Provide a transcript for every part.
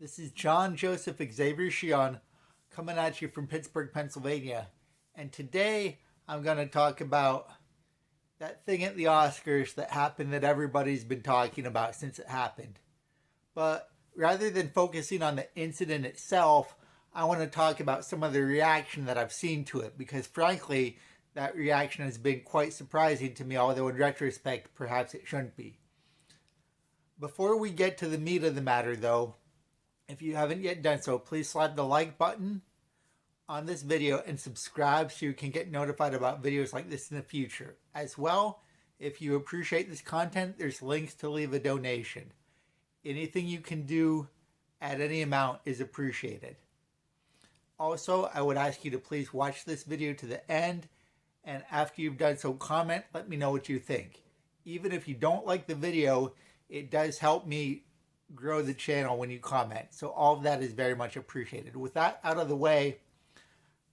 This is John Joseph Xavier Cihon coming at you from Pittsburgh, Pennsylvania. And today I'm going to talk about that thing at the Oscars that happened that everybody's been talking about since it happened. But rather than focusing on the incident itself, I want to talk about some of the reaction that I've seen to it because, frankly, that reaction has been quite surprising to me, although in retrospect, perhaps it shouldn't be. Before we get to the meat of the matter, though, if you haven't yet done so, please slap the like button on this video and subscribe so you can get notified about videos like this in the future. As well, if you appreciate this content, there's links to leave a donation. Anything you can do at any amount is appreciated. Also, I would ask you to please watch this video to the end, and after you've done so, comment, let me know what you think. Even if you don't like the video, it does help me grow the channel when you comment. So all of that is very much appreciated. With that out of the way,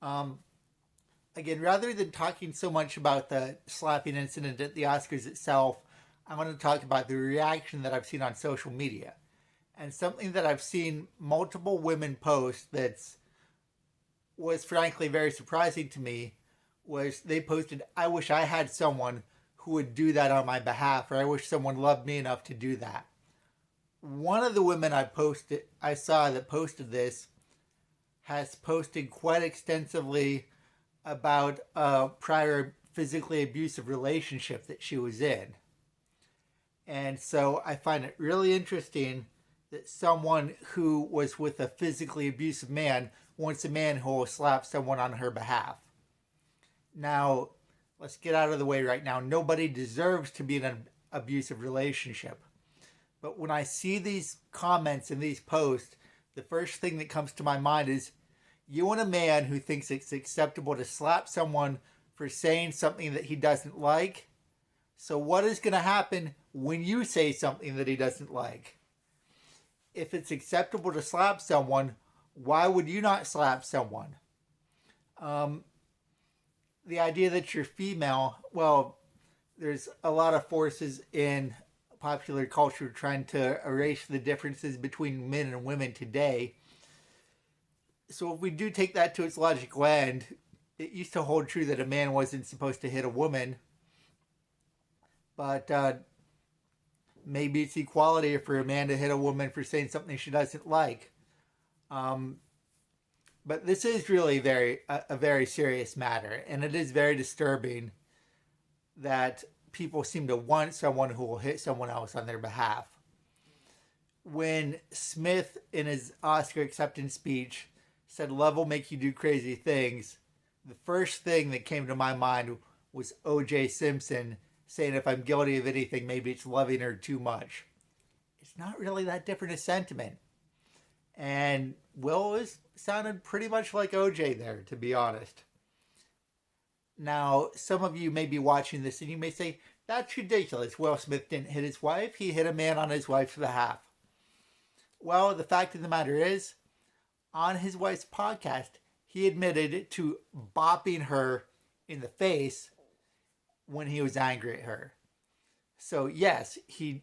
again, rather than talking so much about the slapping incident at the Oscars itself, I want to talk about the reaction that I've seen on social media. And something that I've seen multiple women post that's was frankly very surprising to me was they posted, "I wish I had someone who would do that on my behalf," or "I wish someone loved me enough to do that." One of the women I saw that posted this has posted quite extensively about a prior physically abusive relationship that she was in. And so I find it really interesting that someone who was with a physically abusive man wants a man who will slap someone on her behalf. Now, let's get out of the way right now. Nobody deserves to be in an abusive relationship. But when I see these comments and these posts, the first thing that comes to my mind is, you want a man who thinks it's acceptable to slap someone for saying something that he doesn't like. So what is going to happen when you say something that he doesn't like? If it's acceptable to slap someone, why would you not slap someone? The idea that you're female, well, there's a lot of forces in popular culture trying to erase the differences between men and women today. So if we do take that to its logical end, it used to hold true that a man wasn't supposed to hit a woman. But maybe it's equality for a man to hit a woman for saying something she doesn't like. But this is really a very serious matter, and it is very disturbing that people seem to want someone who will hit someone else on their behalf. When Smith, in his Oscar acceptance speech, said love will make you do crazy things, the first thing that came to my mind was O.J. Simpson saying if I'm guilty of anything, maybe it's loving her too much. It's not really that different a sentiment. And Will sounded pretty much like O.J. there, to be honest. Now, some of you may be watching this and you may say, that's ridiculous. Will Smith didn't hit his wife. He hit a man on his wife's behalf. Well, the fact of the matter is, on his wife's podcast, he admitted to bopping her in the face when he was angry at her. So, yes, he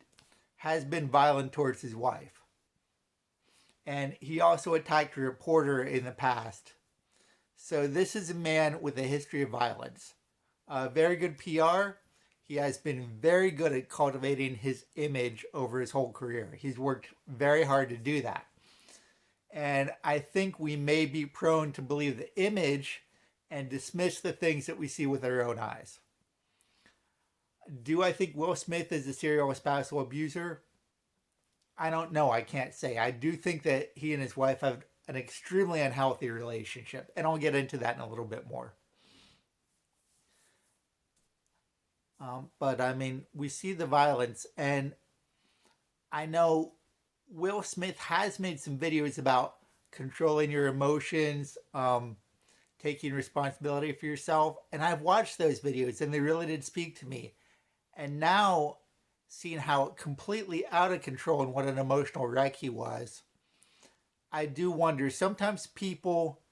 has been violent towards his wife. And he also attacked a reporter in the past. So this is a man with a history of violence. Very good PR. He has been very good at cultivating his image over his whole career. He's worked very hard to do that. And I think we may be prone to believe the image and dismiss the things that we see with our own eyes. Do I think Will Smith is a serial spousal abuser? I don't know. I can't say. I do think that he and his wife have an extremely unhealthy relationship, and I'll get into that in a little bit more. But I mean, we see the violence, and I know Will Smith has made some videos about controlling your emotions, taking responsibility for yourself, and I've watched those videos, and they really did speak to me. And now, seeing how completely out of control and what an emotional wreck he was, I do wonder, sometimes people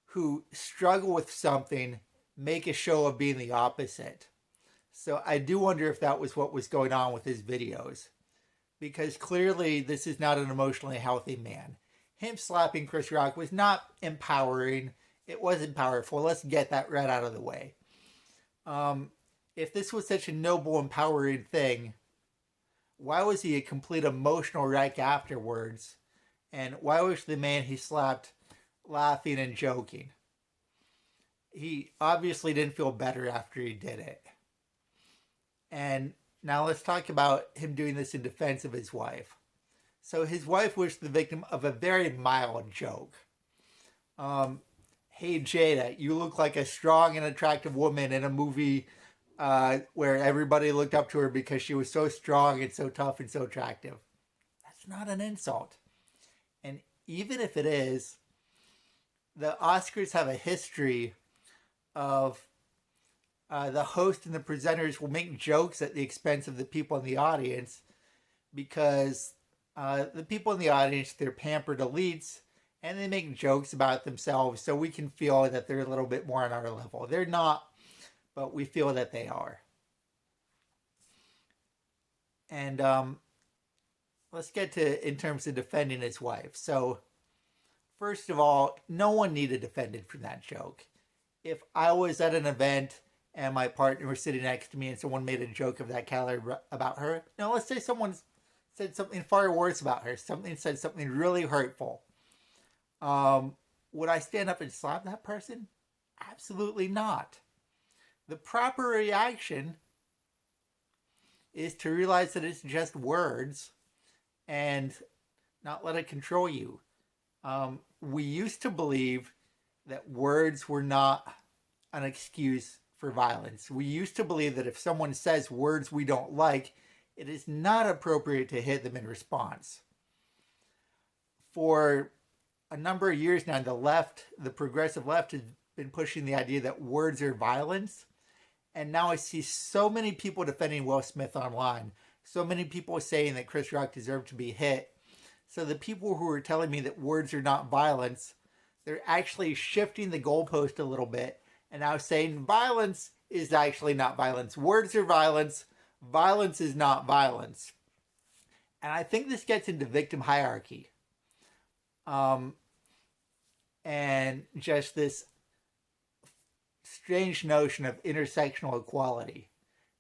who struggle with something make a show of being the opposite. So I do wonder if that was what was going on with his videos. because clearly this is not an emotionally healthy man. Him slapping Chris Rock was not empowering. It wasn't powerful. Let's get that right out of the way. Um, if this was such a noble, empowering thing, why was he a complete emotional wreck afterwards? And why was the man he slapped laughing and joking? He obviously didn't feel better after he did it. And now let's talk about him doing this in defense of his wife. So his wife was the victim of a very mild joke. Hey Jada, you look like a strong and attractive woman in a movie where everybody looked up to her because she was so strong and so tough and so attractive. That's not an insult. And even if it is, the Oscars have a history of the host and the presenters will make jokes at the expense of the people in the audience because the people in the audience, they're pampered elites and they make jokes about themselves so we can feel that they're a little bit more on our level. They're not, but we feel that they are. And let's get to in terms of defending his wife. So first of all, no one needed defended from that joke. If I was at an event and my partner was sitting next to me and someone made a joke of that caliber about her, no, let's say someone said something far worse about her, said something really hurtful. Would I stand up and slap that person? Absolutely not. The proper reaction is to realize that it's just words and not let it control you. We used to believe that words were not an excuse for violence. We used to believe that if someone says words we don't like, it is not appropriate to hit them in response. For a number of years now, the progressive left has been pushing the idea that words are violence. And now I see so many people defending Will Smith online. So many people saying that Chris Rock deserved to be hit. So the people who are telling me that words are not violence, they're actually shifting the goalpost a little bit and now saying violence is actually not violence. Words are violence. Violence is not violence. And I think this gets into victim hierarchy. And just this strange notion of intersectional equality.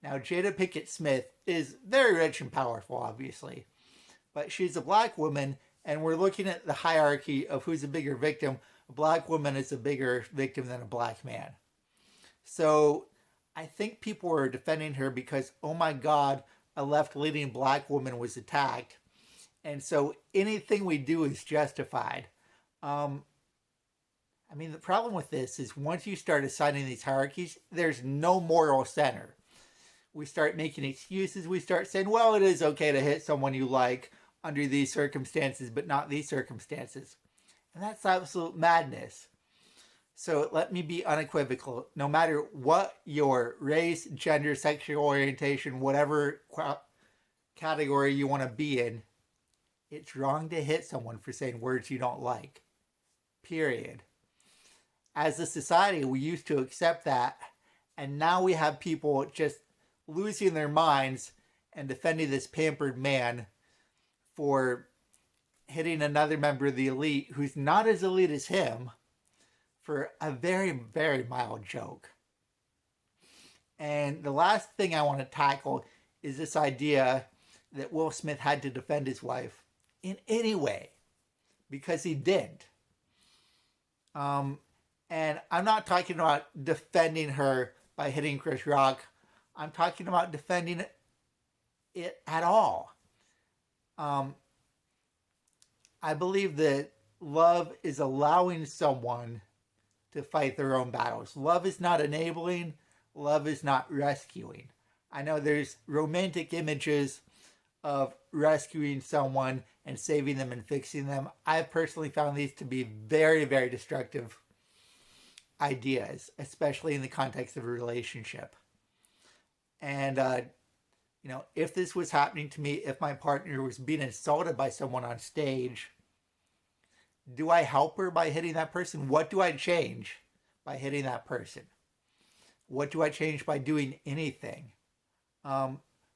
Now, Jada Pinkett Smith is very rich and powerful, obviously, but she's a black woman, and we're looking at the hierarchy of who's a bigger victim. A black woman is a bigger victim than a black man. So I think people are defending her because, oh my God, a left-leaning black woman was attacked. And so anything we do is justified. The problem with this is once you start assigning these hierarchies, there's no moral center. We start making excuses. We start saying, well, it is okay to hit someone you like under these circumstances, but not these circumstances. And that's absolute madness. So let me be unequivocal. No matter what your race, gender, sexual orientation, whatever category you want to be in, it's wrong to hit someone for saying words you don't like. Period. As a society, we used to accept that, and now we have people just losing their minds and defending this pampered man for hitting another member of the elite who's not as elite as him for a very, very mild joke. And the last thing I want to tackle is this idea that Will Smith had to defend his wife in any way, because he didn't. And I'm not talking about defending her by hitting Chris Rock. I'm talking about defending it at all. I believe that love is allowing someone to fight their own battles. Love is not enabling. Love is not rescuing. I know there's romantic images of rescuing someone and saving them and fixing them. I've personally found these to be very, very destructive ideas, especially in the context of a relationship. And, if this was happening to me, if my partner was being insulted by someone on stage, do I help her by hitting that person? What do I change by hitting that person? What do I change by doing anything?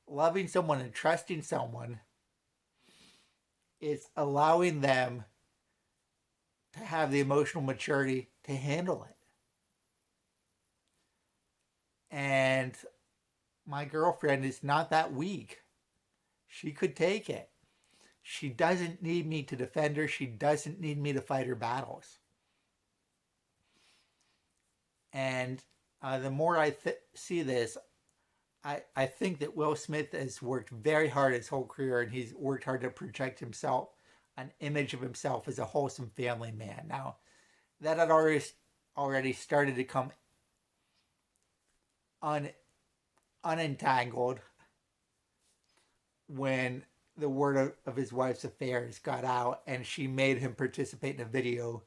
Loving someone and trusting someone It's allowing them to have the emotional maturity to handle it. And my girlfriend is not that weak. She could take it. She doesn't need me to defend her. She doesn't need me to fight her battles. And the more I see this, I think that Will Smith has worked very hard his whole career, and he's worked hard to project himself, an image of himself as a wholesome family man. Now, that had already started to come unentangled when the word of his wife's affairs got out, and she made him participate in a video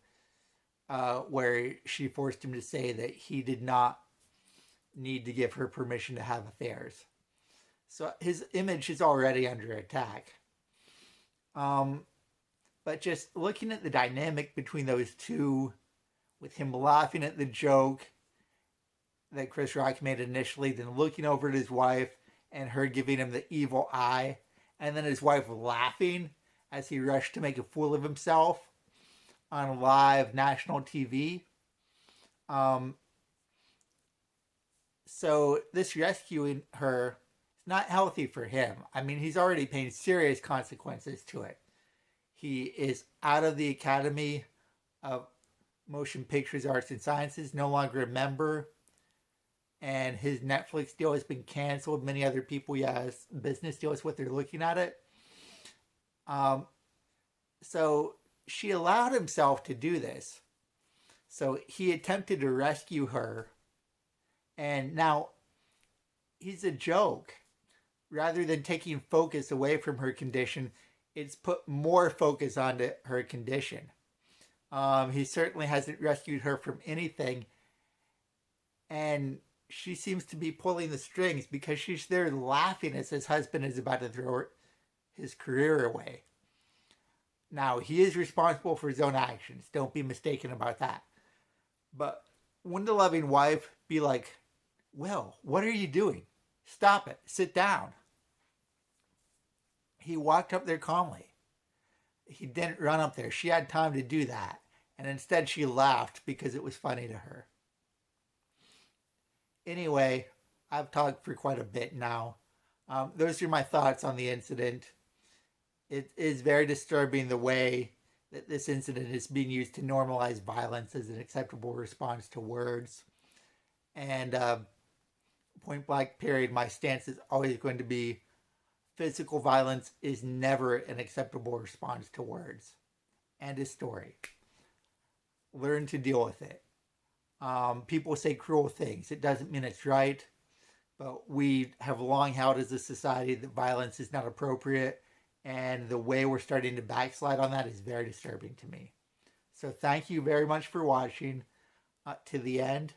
where she forced him to say that he did not need to give her permission to have affairs. So his image is already under attack. But just looking at the dynamic between those two, with him laughing at the joke that Chris Rock made initially, then looking over at his wife and her giving him the evil eye, and then his wife laughing as he rushed to make a fool of himself on live national TV. So this rescuing her is not healthy for him. I mean, he's already paying serious consequences to it. He is out of the Academy of Motion Pictures, Arts, and Sciences, no longer a member. And his Netflix deal has been canceled. Many other people he has business deals with, they're looking at it. So she allowed himself to do this. So he attempted to rescue her. And now he's a joke. Rather than taking focus away from her condition, it's put more focus onto her condition. He certainly hasn't rescued her from anything. And she seems to be pulling the strings because she's there laughing as his husband is about to throw his career away. Now, he is responsible for his own actions. Don't be mistaken about that. But wouldn't a loving wife be like, Will, what are you doing? Stop it. Sit down. He walked up there calmly. He didn't run up there. She had time to do that. And instead she laughed because it was funny to her. Anyway, I've talked for quite a bit now. Those are my thoughts on the incident. It is very disturbing the way that this incident is being used to normalize violence as an acceptable response to words. And point blank period, my stance is always going to be physical violence is never an acceptable response to words. End of story. Learn to deal with it. People say cruel things. It doesn't mean it's right, but we have long held as a society that violence is not appropriate, and the way we're starting to backslide on that is very disturbing to me. So thank you very much for watching to the end.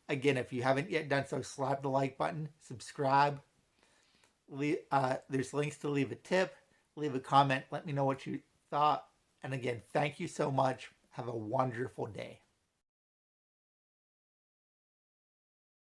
Again, if you haven't yet done so, slap the like button, subscribe. There's links to leave a tip, leave a comment, let me know what you thought. And again, thank you so much. Have a wonderful day.